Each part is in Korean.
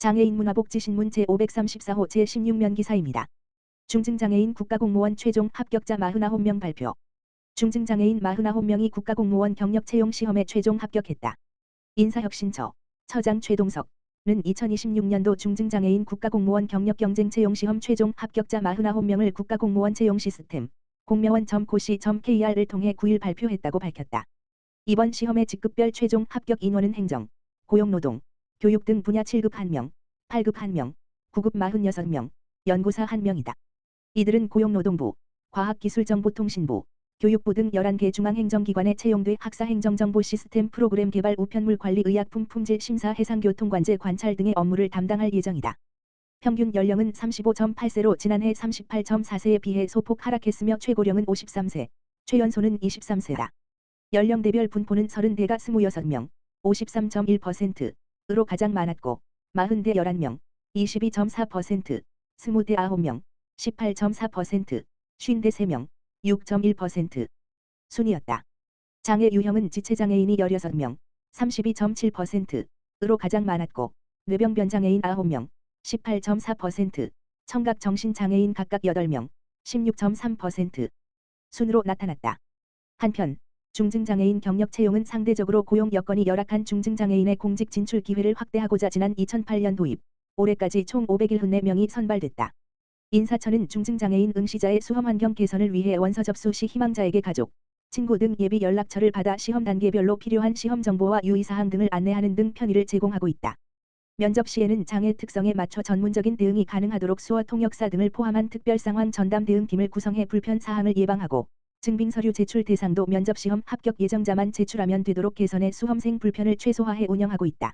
장애인 문화복지신문 제534호 제16면 기사입니다. 중증장애인 국가공무원 최종 합격자 49명 발표. 중증장애인 49명이 국가공무원 경력채용시험에 최종 합격했다. 인사혁신처 처장 최동석은 2026년도 중증장애인 국가공무원 경력경쟁채용시험 최종 합격자 49명을 국가공무원 채용시스템 공명원.고시.kr을 통해 9일 발표했다고 밝혔다. 이번 시험의 직급별 최종 합격 인원은 행정, 고용노동, 교육 등 분야 7급 1명, 8급 1명, 9급 46명, 연구사 1명이다. 이들은 고용노동부, 과학기술정보통신부, 교육부 등 11개 중앙행정기관에 채용돼 학사행정정보 시스템 프로그램 개발, 우편물 관리, 의약품 품질 심사, 해상교통관제 관찰 등의 업무를 담당할 예정이다. 평균 연령은 35.8세로 지난해 38.4세에 비해 소폭 하락했으며 최고령은 53세, 최연소는 23세다. 연령대별 분포는 30대가 26명, 53.1%으로 가장 많았고 40대 11명, 22.4%, 20대 9명, 18.4%, 50대 3명, 6.1% 순이었다. 장애 유형은 지체장애인이 16명, 32.7%으로 가장 많았고 뇌병변장애인 9명, 18.4%, 청각정신장애인 각각 8명, 16.3% 순으로 나타났다. 한편 중증장애인 경력 채용은 상대적으로 고용 여건이 열악한 중증장애인의 공직 진출 기회를 확대하고자 지난 2008년 도입, 올해까지 총 574명이 선발됐다. 인사처는 중증장애인 응시자의 수험 환경 개선을 위해 원서 접수 시 희망자에게 가족, 친구 등 예비 연락처를 받아 시험 단계별로 필요한 시험 정보와 유의사항 등을 안내하는 등 편의를 제공하고 있다. 면접 시에는 장애 특성에 맞춰 전문적인 대응이 가능하도록 수어 통역사 등을 포함한 특별상황 전담 대응팀을 구성해 불편 사항을 예방하고 증빙서류 제출 대상도 면접시험 합격 예정자만 제출하면 되도록 개선해 수험생 불편을 최소화해 운영하고 있다.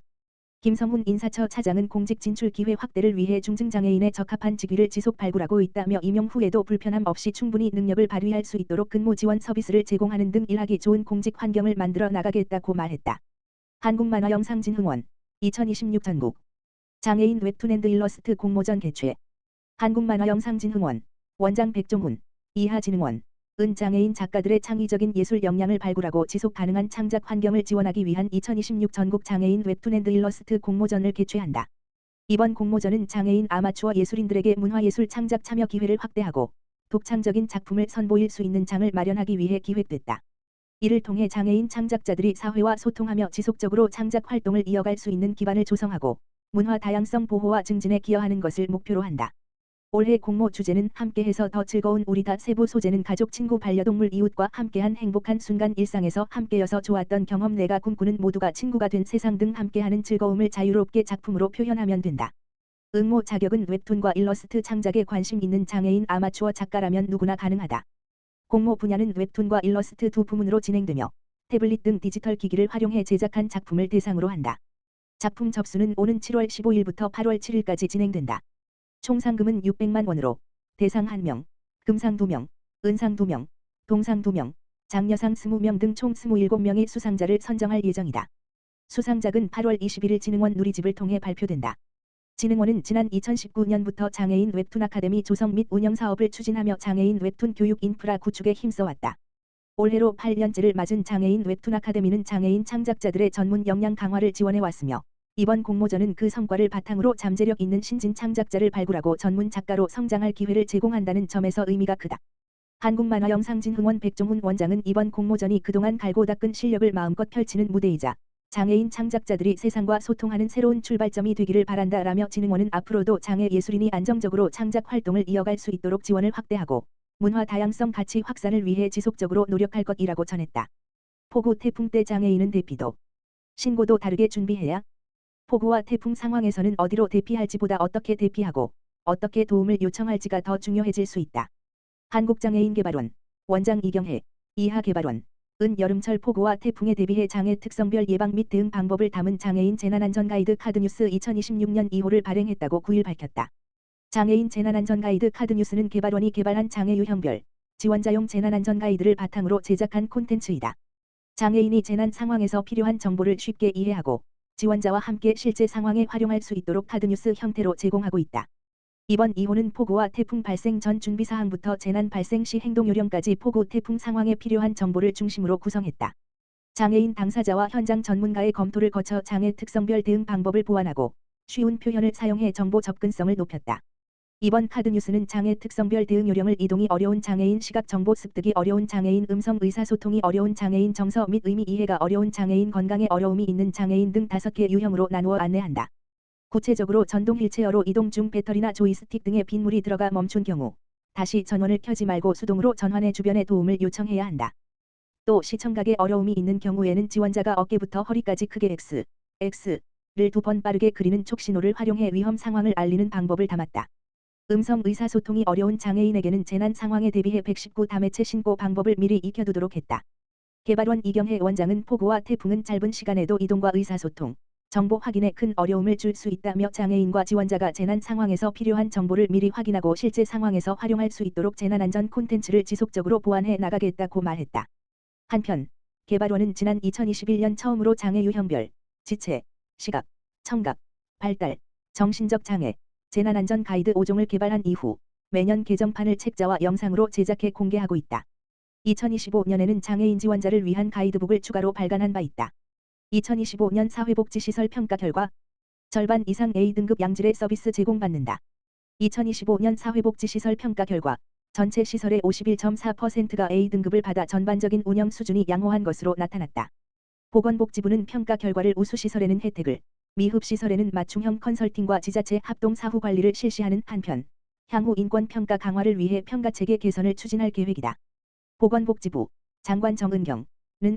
김성훈 인사처 차장은 공직 진출 기회 확대를 위해 중증장애인에 적합한 직위를 지속 발굴하고 있다며 임용 후에도 불편함 없이 충분히 능력을 발휘할 수 있도록 근무 지원 서비스를 제공하는 등 일하기 좋은 공직 환경을 만들어 나가겠다고 말했다. 한국만화영상진흥원 2026 전국 장애인 웹툰 앤드 일러스트 공모전 개최. 한국만화영상진흥원 원장 백종훈, 이하진흥원 은 장애인 작가들의 창의적인 예술 역량을 발굴하고 지속 가능한 창작 환경을 지원하기 위한 2026 전국 장애인 웹툰 앤드 일러스트 공모전을 개최한다. 이번 공모전은 장애인 아마추어 예술인들에게 문화예술 창작 참여 기회를 확대하고 독창적인 작품을 선보일 수 있는 장을 마련하기 위해 기획됐다. 이를 통해 장애인 창작자들이 사회와 소통하며 지속적으로 창작 활동을 이어갈 수 있는 기반을 조성하고 문화 다양성 보호와 증진에 기여하는 것을 목표로 한다. 올해 공모 주제는 함께해서 더 즐거운 우리다. 세부 소재는 가족, 친구, 반려동물, 이웃과 함께한 행복한 순간, 일상에서 함께여서 좋았던 경험, 내가 꿈꾸는 모두가 친구가 된 세상 등 함께하는 즐거움을 자유롭게 작품으로 표현하면 된다. 응모 자격은 웹툰과 일러스트 창작에 관심 있는 장애인 아마추어 작가라면 누구나 가능하다. 공모 분야는 웹툰과 일러스트 두 부문으로 진행되며 태블릿 등 디지털 기기를 활용해 제작한 작품을 대상으로 한다. 작품 접수는 오는 7월 15일부터 8월 7일까지 진행된다. 총 상금은 600만 원으로 대상 1명, 금상 2명, 은상 2명, 동상 2명, 장려상 20명 등 총 27명의 수상자를 선정할 예정이다. 수상작은 8월 21일 진흥원 누리집을 통해 발표된다. 진흥원은 지난 2019년부터 장애인 웹툰 아카데미 조성 및 운영 사업을 추진하며 장애인 웹툰 교육 인프라 구축에 힘써왔다. 올해로 8년째를 맞은 장애인 웹툰 아카데미는 장애인 창작자들의 전문 역량 강화를 지원해왔으며 이번 공모전은 그 성과를 바탕으로 잠재력 있는 신진 창작자를 발굴하고 전문 작가로 성장할 기회를 제공한다는 점에서 의미가 크다. 한국만화영상진흥원 백종훈 원장은 이번 공모전이 그동안 갈고 닦은 실력을 마음껏 펼치는 무대이자 장애인 창작자들이 세상과 소통하는 새로운 출발점이 되기를 바란다라며 진흥원은 앞으로도 장애 예술인이 안정적으로 창작 활동을 이어갈 수 있도록 지원을 확대하고 문화 다양성 가치 확산을 위해 지속적으로 노력할 것이라고 전했다. 폭우 태풍 때 장애인은 대피도 신고도 다르게 준비해야. 폭우와 태풍 상황에서는 어디로 대피할지보다 어떻게 대피하고 어떻게 도움을 요청할지가 더 중요해질 수 있다. 한국장애인개발원 원장 이경혜, 이하개발원 은 여름철 폭우와 태풍에 대비해 장애 특성별 예방 및 대응 방법을 담은 장애인 재난안전 가이드 카드뉴스 2026년 2호를 발행했다고 9일 밝혔다. 장애인 재난안전 가이드 카드뉴스는 개발원이 개발한 장애 유형별 지원자용 재난안전 가이드를 바탕으로 제작한 콘텐츠이다. 장애인이 재난 상황에서 필요한 정보를 쉽게 이해하고 지원자와 함께 실제 상황에 활용할 수 있도록 카드뉴스 형태로 제공하고 있다. 이번 2호는 폭우와 태풍 발생 전 준비사항부터 재난 발생 시 행동 요령까지 폭우 태풍 상황에 필요한 정보를 중심으로 구성했다. 장애인 당사자와 현장 전문가의 검토를 거쳐 장애 특성별 대응 방법을 보완하고 쉬운 표현을 사용해 정보 접근성을 높였다. 이번 카드뉴스는 장애 특성별 대응 요령을 이동이 어려운 장애인, 시각 정보 습득이 어려운 장애인, 음성 의사소통이 어려운 장애인, 정서 및 의미 이해가 어려운 장애인, 건강에 어려움이 있는 장애인 등 5개 유형으로 나누어 안내한다. 구체적으로 전동 휠체어로 이동 중 배터리나 조이스틱 등에 빗물이 들어가 멈춘 경우 다시 전원을 켜지 말고 수동으로 전환해 주변의 도움을 요청해야 한다. 또 시청각에 어려움이 있는 경우에는 지원자가 어깨부터 허리까지 크게 X를 2번 빠르게 그리는 촉신호를 활용해 위험 상황을 알리는 방법을 담았다. 음성 의사소통이 어려운 장애인에게는 재난 상황에 대비해 119 다매체 신고 방법을 미리 익혀두도록 했다. 개발원 이경혜 원장은 폭우와 태풍은 짧은 시간에도 이동과 의사소통, 정보 확인에 큰 어려움을 줄 수 있다며 장애인과 지원자가 재난 상황에서 필요한 정보를 미리 확인하고 실제 상황에서 활용할 수 있도록 재난안전 콘텐츠를 지속적으로 보완해 나가겠다고 말했다. 한편 개발원은 지난 2021년 처음으로 장애 유형별, 지체, 시각, 청각, 발달, 정신적 장애, 재난안전 가이드 5종을 개발한 이후 매년 개정판을 책자와 영상으로 제작해 공개하고 있다. 2025년에는 장애인 지원자를 위한 가이드북을 추가로 발간한 바 있다. 2025년 사회복지시설 평가 결과 절반 이상 A등급 양질의 서비스 제공받는다. 2025년 사회복지시설 평가 결과 전체 시설의 51.4%가 A등급을 받아 전반적인 운영 수준이 양호한 것으로 나타났다. 보건복지부는 평가 결과를 우수시설에는 혜택을, 미흡시설에는 맞춤형 컨설팅과 지자체 합동 사후 관리를 실시하는 한편 향후 인권평가 강화를 위해 평가체계 개선을 추진할 계획이다. 보건복지부 장관 정은경은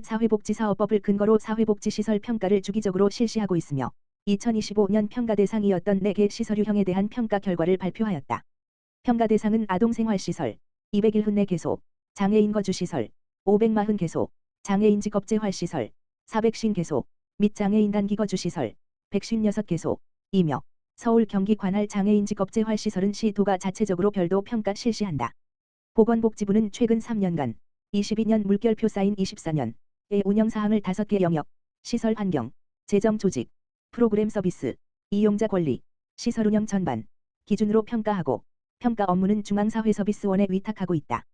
사회복지사업법을 근거로 사회복지시설 평가를 주기적으로 실시하고 있으며 2025년 평가 대상이었던 4개 시설 유형에 대한 평가 결과를 발표하였다. 평가 대상은 아동생활시설 201회 장애인 거주시설 540개소, 장애인 직업재활시설 450개소 및 장애인 단기 거주시설 156개소 이며 서울 경기 관할 장애인 직업재활시설은 시도가 자체적으로 별도 평가 실시한다. 보건복지부는 최근 3년간 22년 물결표 쌓인 24년의 운영사항을 5개 영역, 시설 환경, 재정 조직, 프로그램 서비스, 이용자 권리, 시설 운영 전반 기준으로 평가하고 평가 업무는 중앙사회서비스원에 위탁하고 있다.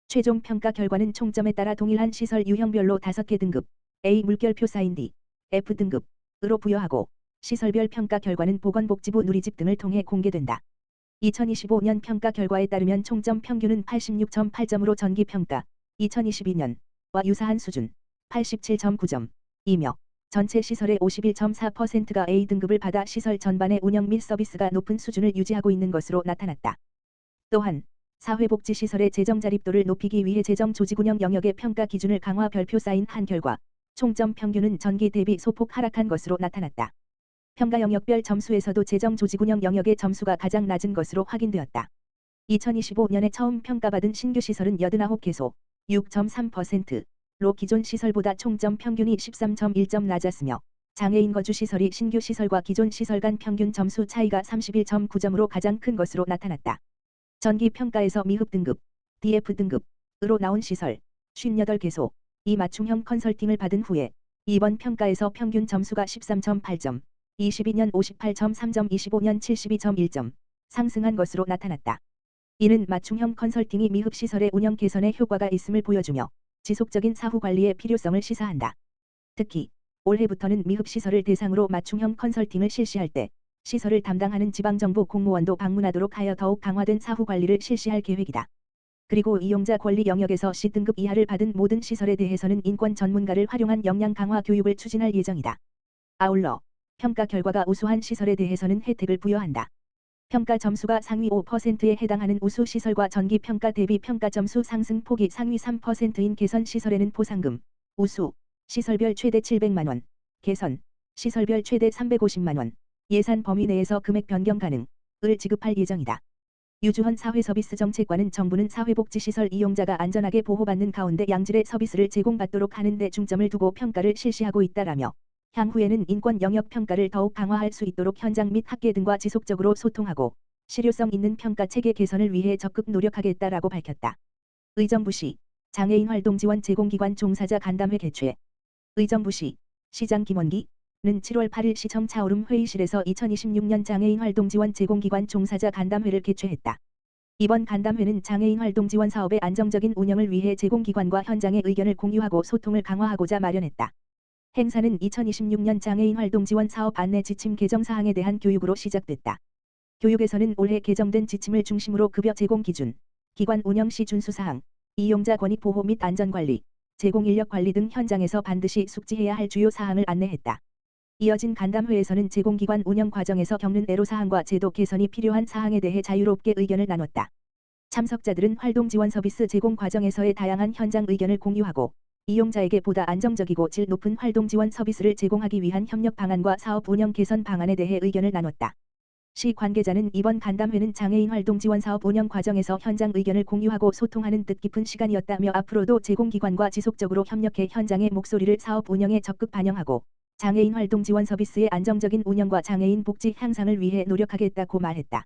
최종 평가 결과는 총점에 따라 동일한 시설 유형별로 5개 등급, A 물결표 쌓인 D, F등급으로 부여하고 시설별 평가 결과는 보건복지부 누리집 등을 통해 공개된다. 2025년 평가 결과에 따르면 총점 평균은 86.8점으로 전기평가 2022년과 유사한 수준 87.9점이며 전체 시설의 51.4%가 A등급을 받아 시설 전반의 운영 및 서비스가 높은 수준을 유지하고 있는 것으로 나타났다. 또한 사회복지시설의 재정 자립도를 높이기 위해 재정 조직운영 영역의 평가 기준을 강화 별표 쌓인 한 결과 총점 평균은 전기 대비 소폭 하락한 것으로 나타났다. 평가 영역별 점수에서도 재정 조직운영 영역의 점수가 가장 낮은 것으로 확인되었다. 2025년에 처음 평가받은 신규 시설은 89개소, 6.3%로 기존 시설보다 총점 평균이 13.1점 낮았으며 장애인 거주 시설이 신규 시설과 기존 시설 간 평균 점수 차이가 31.9점으로 가장 큰 것으로 나타났다. 전기 평가에서 미흡 등급, DF등급으로 나온 시설 58개소, 이 맞춤형 컨설팅을 받은 후에 이번 평가에서 평균 점수가 13.8점, 22년 58.3점, 25년 72.1점 상승한 것으로 나타났다. 이는 맞춤형 컨설팅이 미흡 시설의 운영 개선에 효과가 있음을 보여주며 지속적인 사후 관리의 필요성을 시사한다. 특히 올해부터는 미흡 시설을 대상으로 맞춤형 컨설팅을 실시할 때 시설을 담당하는 지방정부 공무원도 방문하도록 하여 더욱 강화된 사후 관리를 실시할 계획이다. 그리고 이용자 권리 영역에서 C등급 이하를 받은 모든 시설에 대해서는 인권 전문가를 활용한 역량 강화 교육을 추진할 예정이다. 아울러 평가 결과가 우수한 시설에 대해서는 혜택을 부여한다. 평가 점수가 상위 5%에 해당하는 우수 시설과 전기 평가 대비 평가 점수 상승 폭이 상위 3%인 개선 시설에는 포상금, 우수 시설별 최대 700만 원, 개선 시설별 최대 350만 원, 예산 범위 내에서 금액 변경 가능을 지급할 예정이다. 유주헌 사회서비스정책관은 정부는 사회복지시설 이용자가 안전하게 보호받는 가운데 양질의 서비스를 제공받도록 하는 데 중점을 두고 평가를 실시하고 있다라며 향후에는 인권 영역 평가를 더욱 강화할 수 있도록 현장 및 학계 등과 지속적으로 소통하고 실효성 있는 평가 체계 개선을 위해 적극 노력하겠다라고 밝혔다. 의정부시 장애인 활동 지원 제공기관 종사자 간담회 개최. 의정부시 시장 김원기는 7월 8일 시청 차오름 회의실에서 2026년 장애인 활동 지원 제공기관 종사자 간담회를 개최했다. 이번 간담회는 장애인 활동 지원 사업의 안정적인 운영을 위해 제공기관과 현장의 의견을 공유하고 소통을 강화하고자 마련했다. 행사는 2026년 장애인 활동 지원 사업 안내 지침 개정 사항에 대한 교육으로 시작됐다. 교육에서는 올해 개정된 지침을 중심으로 급여 제공 기준, 기관 운영 시 준수 사항, 이용자 권익 보호 및 안전 관리, 제공 인력 관리 등 현장에서 반드시 숙지해야 할 주요 사항을 안내했다. 이어진 간담회에서는 제공기관 운영 과정에서 겪는 애로 사항과 제도 개선이 필요한 사항에 대해 자유롭게 의견을 나눴다. 참석자들은 활동 지원 서비스 제공 과정에서의 다양한 현장 의견을 공유하고 이용자에게 보다 안정적이고 질 높은 활동 지원 서비스를 제공하기 위한 협력 방안과 사업 운영 개선 방안에 대해 의견을 나눴다. 시 관계자는 이번 간담회는 장애인 활동 지원 사업 운영 과정에서 현장 의견을 공유하고 소통하는 뜻깊은 시간이었다며 앞으로도 제공기관과 지속적으로 협력해 현장의 목소리를 사업 운영에 적극 반영하고 장애인 활동 지원 서비스의 안정적인 운영과 장애인 복지 향상을 위해 노력하겠다고 말했다.